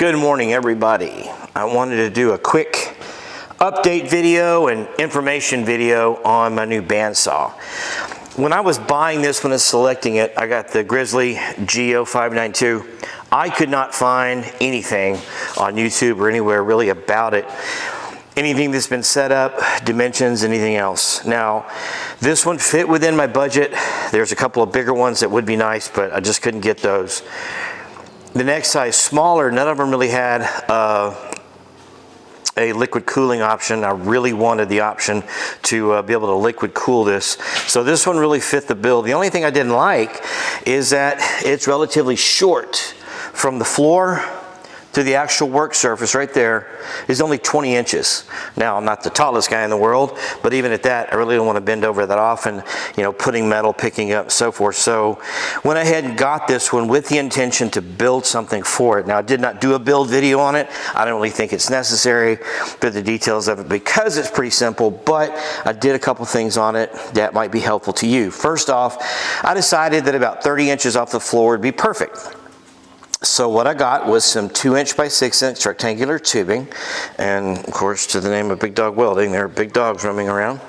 Good morning, everybody. I wanted to do a quick update video and information video on my new bandsaw. When I was buying this one and selecting it, I got the Grizzly G0592. I could not find anything on YouTube or anywhere really about it. Anything that's been set up, dimensions, anything else. Now, this one fit within my budget. There's a couple of bigger ones that would be nice, but I just couldn't get those. The next size smaller, none of them really had a liquid cooling option. I really wanted the option to be able to liquid cool this. So this one really fit the bill. The only thing I didn't like is that it's relatively short from the floor to the actual work surface. Right there is only 20 inches. Now, I'm not the tallest guy in the world, but even at that, I really don't want to bend over that often, you know, putting metal, picking up, so forth. So went ahead and got this one with the intention to build something for it. Now, I did not do a build video on it. I don't really think it's necessary, but the details of it, because it's pretty simple, but I did a couple things on it that might be helpful to you. First off, I decided that about 30 inches off the floor would be perfect. So what I got was some 2" by 6" rectangular tubing, and of course, to the name of Big Dog Welding, there are big dogs roaming around.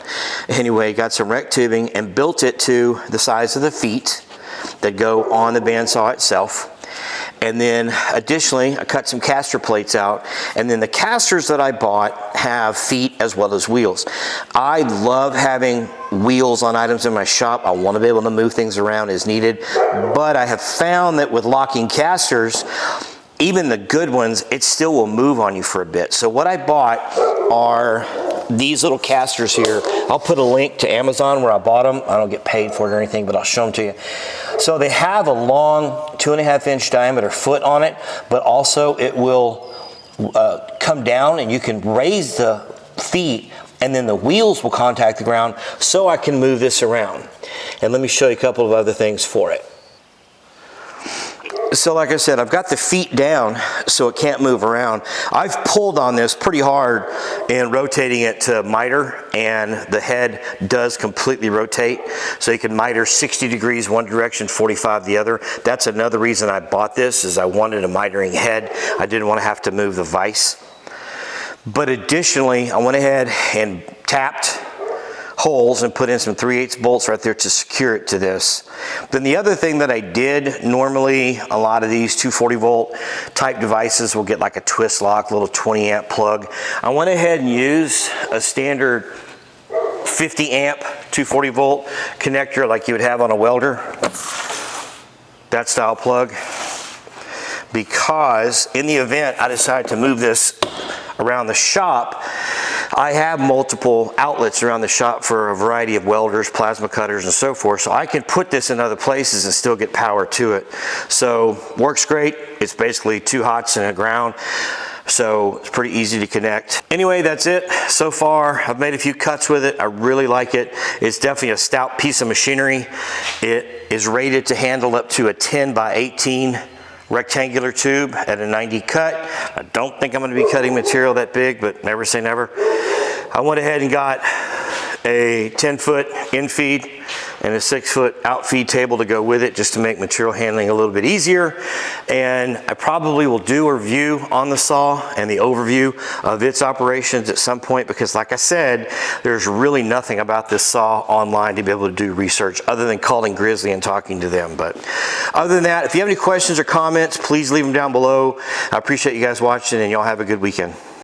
Anyway, got some rec tubing and built it to the size of the feet that go on the bandsaw itself. And then additionally, I cut some caster plates out, and then the casters that I bought have feet as well as wheels. I love having wheels on items in my shop. I want to be able to move things around as needed, but I have found that with locking casters, even the good ones, it still will move on you for a bit. So what I bought are these little casters here. I'll put a link to Amazon where I bought them. I don't get paid for it or anything, but I'll show them to you. So they have a long 2.5 inch diameter foot on it, but also it will come down and you can raise the feet and then the wheels will contact the ground, so I can move this around. And let me show you a couple of other things for it. So like I said, I've got the feet down so it can't move around. I've pulled on this pretty hard in rotating it to miter, and the head does completely rotate. So you can miter 60 degrees one direction, 45 the other. That's another reason I bought this, is I wanted a mitering head. I didn't want to have to move the vise. But additionally, I went ahead and tapped holes and put in some 3/8 bolts right there to secure it to this. Then the other thing that I did, normally a lot of these 240 volt type devices will get like a twist lock, little 20 amp plug. I went ahead and used a standard 50 amp 240 volt connector like you would have on a welder, that style plug, because in the event I decide to move this around the shop, I have multiple outlets around the shop for a variety of welders, plasma cutters, and so forth. So I can put this in other places and still get power to it. So works great. It's basically 2 hots and a ground. So it's pretty easy to connect. Anyway, that's it. So far, I've made a few cuts with it. I really like it. It's definitely a stout piece of machinery. It is rated to handle up to a 10 by 18 rectangular tube at a 90 cut. I don't think I'm going to be cutting material that big, but never say never. I went ahead and got a 10-foot in-feed and a 6-foot out-feed table to go with it, just to make material handling a little bit easier. And I probably will do a review on the saw and the overview of its operations at some point, because like I said, there's really nothing about this saw online to be able to do research other than calling Grizzly and talking to them. But other than that, if you have any questions or comments, please leave them down below. I appreciate you guys watching, and y'all have a good weekend.